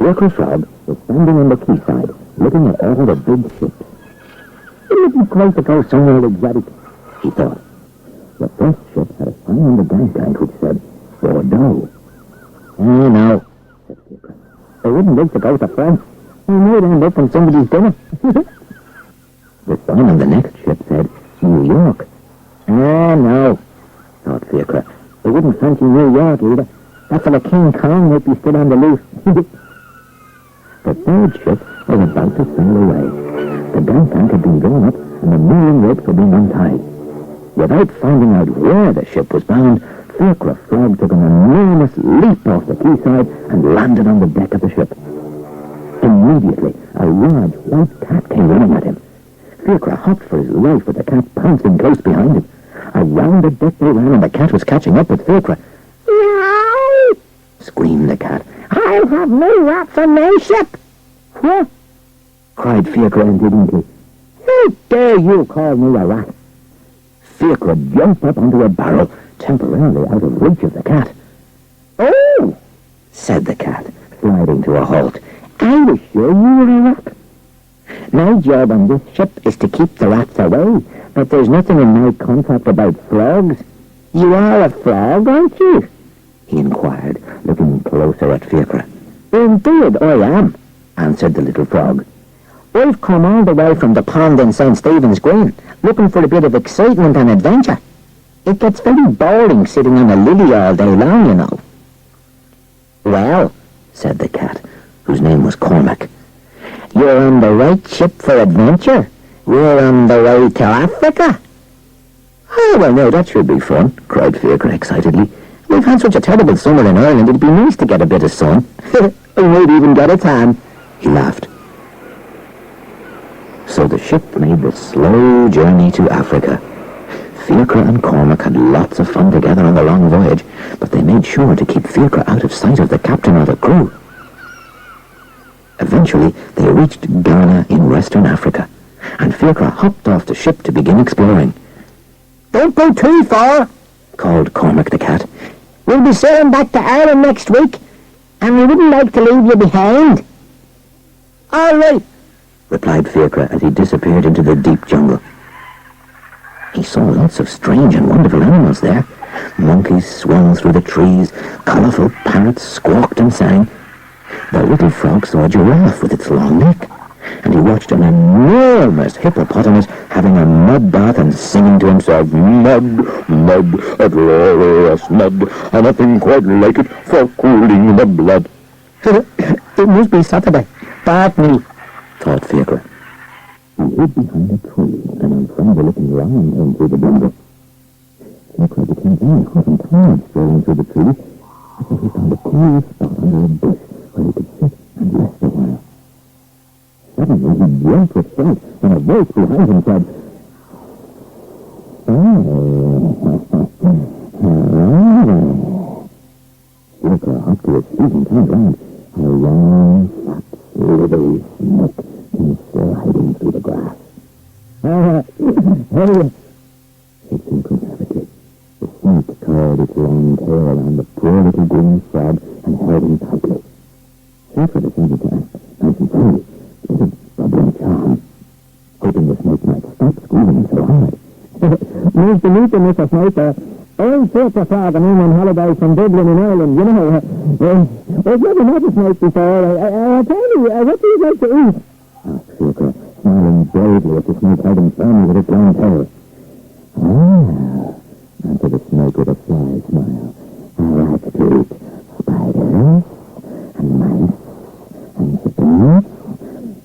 Fiachra Frog was standing on the quayside, looking at all the big ships. It would be great to go somewhere exotic, he thought. The first ship had a sign on the gangplank which said, Bordeaux. Oh, no, said Fiachra. They wouldn't like to go to France. They might end up on somebody's dinner. The sign on the next ship said, New York. Oh, no, thought Fiachra. They wouldn't fancy New York either. That's where King Kong might be still on the loose. The third ship was about to sail away. The gangplank had been drawn up and the mooring ropes were being untied. Without finding out where the ship was bound, Fiachra Frog took an enormous leap off the quayside and landed on the deck of the ship. Immediately, a large white cat came running at him. Fiachra hopped for his life with the cat pouncing close behind him. Around the deck they ran and the cat was catching up with Fiachra. "Meow!" screamed the cat. "I'll have no rats on my ship!" "What?" cried Fiachra indignantly. "How dare you call me a rat?" Fiachra jumped up onto a barrel, temporarily out of reach of the cat. "Oh," said the cat, sliding to a halt. "I was sure you were a rat. My job on this ship is to keep the rats away, but there's nothing in my contract about frogs. You are a frog, aren't you?" he inquired, looking closer at Fiachra. "Indeed I am," answered the little frog. "I've come all the way from the pond in St. Stephen's Green, looking for a bit of excitement and adventure. It gets very boring sitting on a lily all day long, you know." "Well," said the cat, whose name was Cormac, "you're on the right ship for adventure. We're on the way to Africa." "Oh, well, now that should be fun," cried Fiachra excitedly. "We've had such a terrible summer in Ireland, it'd be nice to get a bit of sun. I might even get a tan." He laughed. So the ship made the slow journey to Africa. Fiachra and Cormac had lots of fun together on the long voyage, but they made sure to keep Fiachra out of sight of the captain or the crew. Eventually, they reached Ghana in Western Africa, and Fiachra hopped off the ship to begin exploring. "Don't go too far," called Cormac the cat. "We'll be sailing back to Ireland next week, and we wouldn't like to leave you behind." "All right," replied Fiachra as he disappeared into the deep jungle. He saw lots of strange and wonderful animals there. Monkeys swung through the trees, colourful parrots squawked and sang. The little frog saw a giraffe with its long neck, and he watched an enormous hippopotamus having a mud bath and singing to himself, "Mud, mud, a glorious mud, and nothing quite like it for cooling the blood." "It must be Saturday. Pardon me," thought Fiachra. He hid behind a tree and unfriendly looking lion came through the jungle. Fiachra became very hot and tired strolling through the trees, until he found a cool spot under a bush where he could sit and rest a while. Suddenly he jumped with fright when a voice behind him said, "Oh, Fiachra hopped to his feet and turned round. A long, fat, slithery snake came sliding through the grass. "Hey!" said Fiachra savagely. The snake curled its long tail around the poor little green frog and held him tightly. Fiachra decided to act nice and friendly, with a bubbling charm, hoping the snake might stop squeezing so hard. "Nice to meet you, Mr. Snake. I'm Fiachra Frog and I'm on holiday from Dublin in Ireland. You know, I've never met a snake before. I tell you, what do you like to eat?" asked Fiachra, smiling bravely at the snake hiding firmly with its long tail. "Ah," answered the snake with a sly smile. "I like to eat spiders and mice and chickens,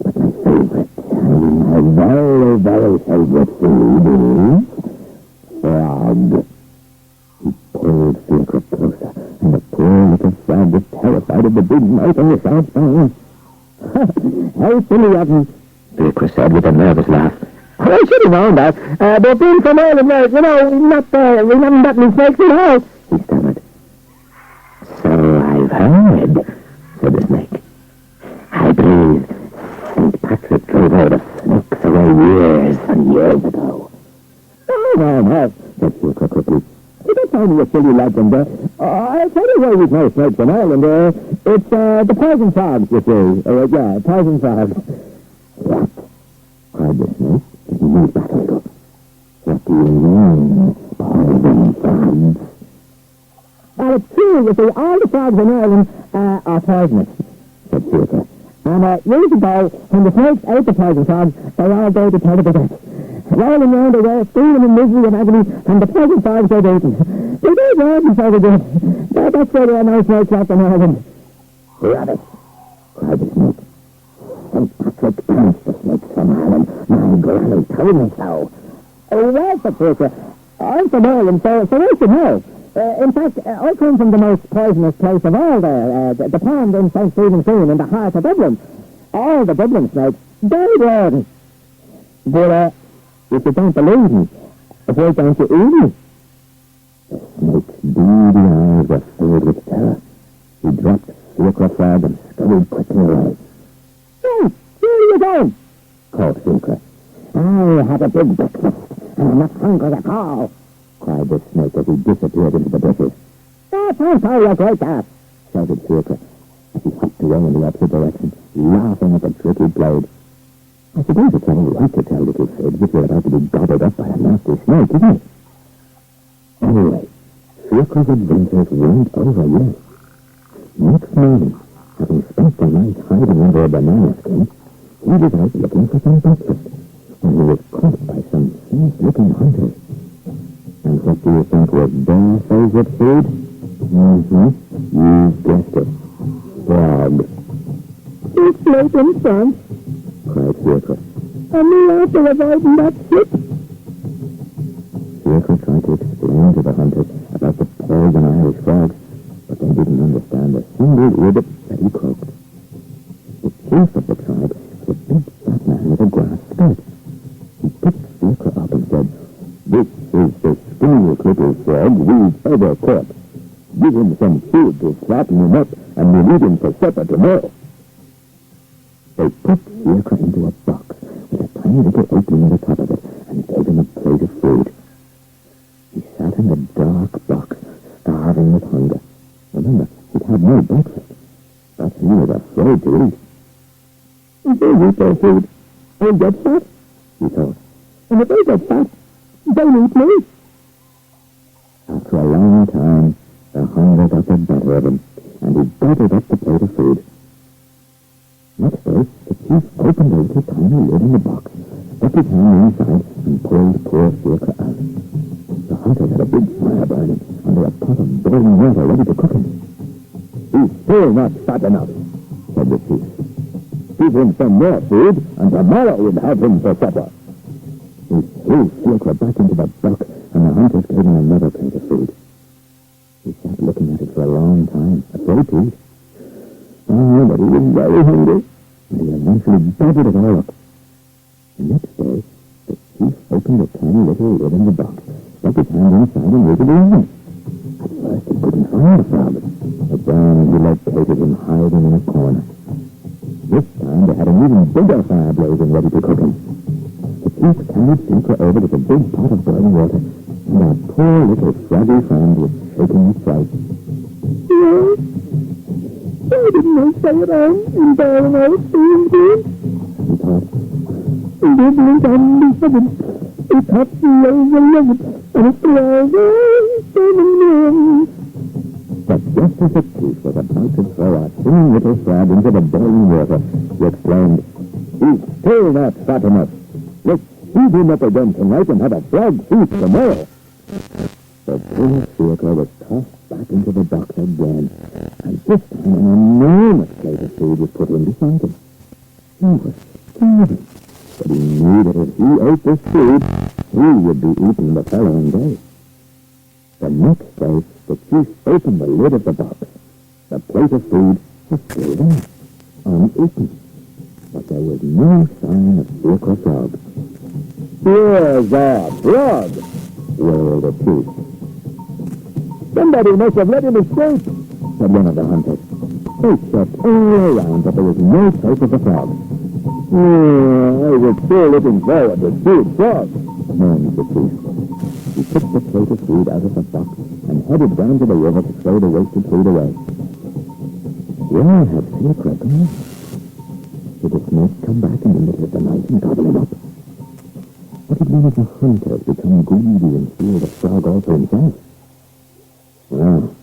but my favorite, my very, very favorite food is frog." He pulled Fiachra closer, and the poor little frog was terrified of the big mouth and the sharp fangs. "How silly of me," Fiachra said with a nervous laugh. "I should have known that. But being from Ireland, we haven't got any snakes at all," he stammered. "So I've heard," said the snake. "I believe St. Patrick drove all the snakes away years and years ago." No, said Fiachra quickly. "That's only a silly legend. I'll tell you why we've no snakes in Ireland. It's, the poison frogs, you see. Yeah, poison frogs. What? Cried the snake, and he moved back a little. What do you mean, poison frogs? Well, it's true, you see, all the frogs in Ireland are poisonous, said Fiachra. And years ago, when the snakes ate the poison frogs, they all died a terrible death. Rolling round the way, screaming in misery and agony, and the poison frogs they'd eaten. They did well before they did. That's why there are no snakes left in Ireland. Rubbish, cried the snake. St. Patrick banished the snakes from Ireland. My granny told me so. Oh, well, said Fiachra, I'm from Ireland, so I should know. In fact, I come from the most poisonous place of all there, the pond in St. Stephen's Green in the heart of Dublin. All the Dublin snakes, very good. But, if you don't believe me, why don't you eat me? The snake's beady eyes were filled with terror. He dropped Fiachra Frog and scurried quickly away. Hey, where are you going? Called Fiachra. I had a big breakfast, and I'm not hungry at all, cried the snake as he disappeared into the bushes. Don't tell you great that, shouted Fiachra, as he hopped away in the opposite direction, laughing at the trick he played. I suppose it's all right to tell little Fib that you're about to be gobbled up by a nasty snake, isn't it? Anyway, Fiachra's adventures weren't over yet. Next morning, having spent the night hiding under a banana skin, he was out looking for some breakfast, when he was caught by some fierce-looking hunters. And what do you think was their favorite food? You guessed it. Frog. It's late in France, cried Fiachra. And we after avoiding that ship. Fiachra tried to explain to the hunters about the poison Irish frogs, but they didn't understand a single word that he croaked. The chief of the tribe was a big fat man with a grass skirt. He picked Fiachra up and said, "This is the skinniest little frog we've ever caught. Give him some food to fatten him up, and we'll eat him for supper tomorrow." They put Fiachra into a box with a tiny little opening in the top of it and gave him a plate of food. He sat in the dark box, starving with hunger. Remember, he'd had no breakfast, but he was afraid to eat. "If they eat their food, I'll get fat," he thought. "And if I get fat, they'll eat me." After a long time, the hunger got the better of him, and he gobbled up the plate of food. Next day, the chief opened a little tiny lid in the box, stuck his hand inside, and pulled poor Fiachra out. The hunters had a big fire burning under a pot of boiling water ready to cook him. "He's still not fat enough," said the chief. "Give him some more food, and tomorrow we'll have him for supper." He threw Fiachra back into the box, and the hunters gave him another plate of food. He sat looking at it for a long time, afraid to eat. Oh, but he was very hungry, and he eventually gobbled it all up. The next day, the chief opened a tiny little lid in the box, stuck his hand inside and waited around. At first he couldn't find the frog, but then he located him hiding in a corner. This time they had an even bigger fire blazing ready to cook him. The chief carried Fiachra over to the big pot of boiling water, and our poor little froggy friend was shaking his throat. "Yes? Why didn't I stay at home in bearing out being good?" he thought. "Living on the heaven, it touched me over limit, and it's all standing. But just as the chief was about to throw a thin little frog into the boiling water, he exclaimed, "He's still not fat enough. Let's heat him up again tonight and have a frog feast tomorrow." The poor Fiachra was tossed back into the box again, and this time an enormous plate of food was put in beside him. He was starving, but he knew that if he ate this food, he would be eaten the following day. The next day, the chief opened the lid of the box. The plate of food was still there, uneaten, but there was no sign of Fiachra Frog. "Here's a frog!" wailed the chief. "Somebody must have let him escape," said one of the hunters. They checked all around, but there was no trace of the frog. "I was still looking forward to see frog," moaned the chief. He took the plate of food out of the box and headed down to the river to throw the wasted food away. Where had Fiachra gone? Did the snake come back in the middle of the night and gobble him up? Or did one of the hunters become greedy and steal the frog all for himself? Well,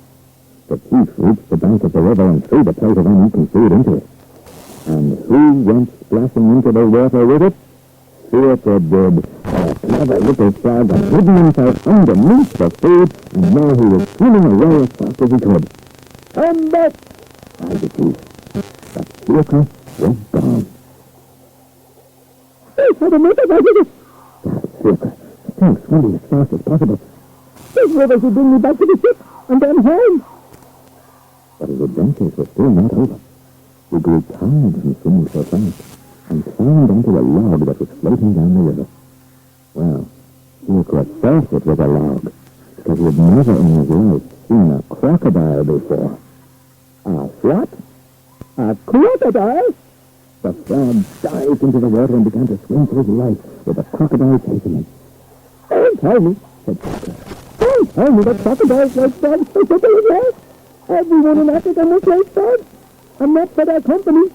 the chief reached the bank of the river and threw the plate of uneaten food into it. And who went splashing into the water with it? Fiachra did. A clever little frog had hidden himself underneath the food, and now he was swimming away as fast as he could. "Come back!" cried the chief. But Fiachra was gone. "It's for the river, gasped Fiachra, still swimming as fast as possible. "This river should bring me back to the ship, and then home." But his adventures were still not over. He grew tired from swimming so fast, and climbed onto a log that was floating down the river. Well, Fiachra thought it was a log, because he had never in his life seen a crocodile before. "A what? A crocodile?" The frog dived into the water and began to swim for his life, with the crocodile chasing him. "Don't tell me," said Fiachra. "Don't tell me that crocodiles like frogs for supper as well. Everyone in Africa must like frogs. I'm not for their company."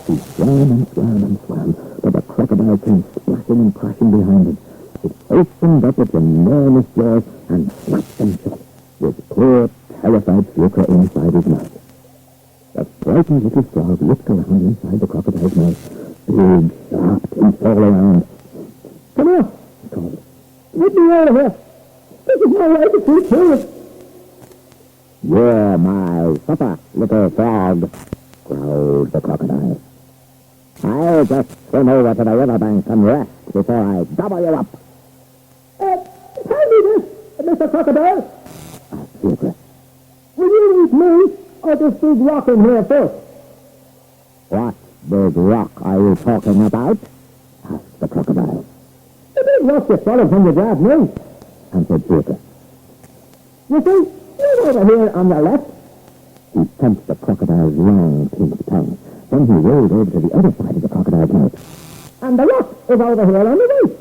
He swam and swam and swam, but the crocodile came splashing and crashing behind him. It opened up its enormous jaws and slapped them shut, with poor, terrified Fiachra inside his mouth. The frightened little frog looked around inside the crocodile's mouth. Big, sharp teeth all around. "Come here," he called. "Get me out of here. This is my life to keep here." "You're my supper, little frog," growled the crocodile. "I'll just swim over to the riverbank and rest before I gobble you up." "Tell me this, Mr. Crocodile," asked Fiachra. "Will you eat me, or this big rock in here first?" "What big rock are you talking about?" asked the crocodile. "The big rock you swallowed when you grabbed me," answered Fiachra. "You see, you're over here on the left." He punched the crocodile's long, pink tongue. Then he rolled over to the other side of the crocodile's mouth. "And the rock is over here on the right."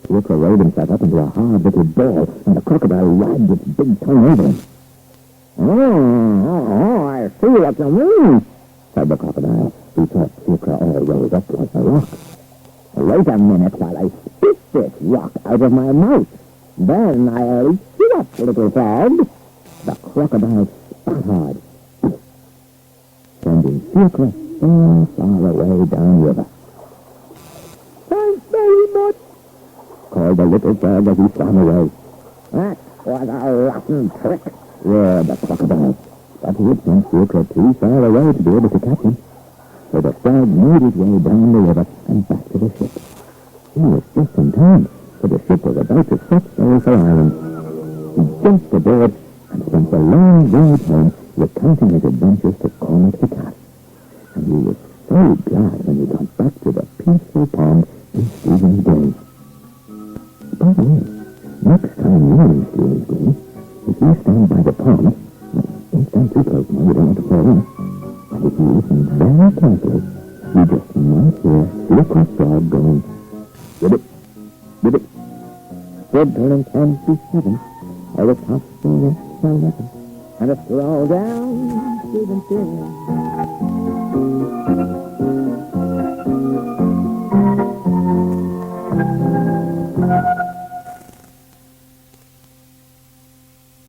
Fiachra rolled himself up into a hard little ball, and the crocodile wagged its big tongue over him. Oh, I see what you mean," said the crocodile, who thought Fiachra all rose up like a rock. "Wait a minute while I spit this rock out of my mouth. Then I'll eat you up, little frog." The crocodile spat hard, sending Fiachra far, far away downriver. "Thanks very much," called the little frog as he swam away. "That was a rotten trick," roared the crocodile. But he had sent Fiachra too far away to be able to catch him. So the frog made his way down the river and back to the ship. He was just in time, for the ship was about to set sail for Ireland. He jumped aboard and spent a long ride home recounting his adventures to Cormac the cat. And he was so glad when he got back to the peaceful pond in Stephen's Green. By the way, next time you're in Stephen's Green, if you stand by the pond, don't stand too close now, you don't want to fall in. But if you listen very carefully, you just might hear Fiachra's frog going, "Ribbit, ribbit, good turning 10 to 7, or the top to 11, and a stroll down Stephen's Green."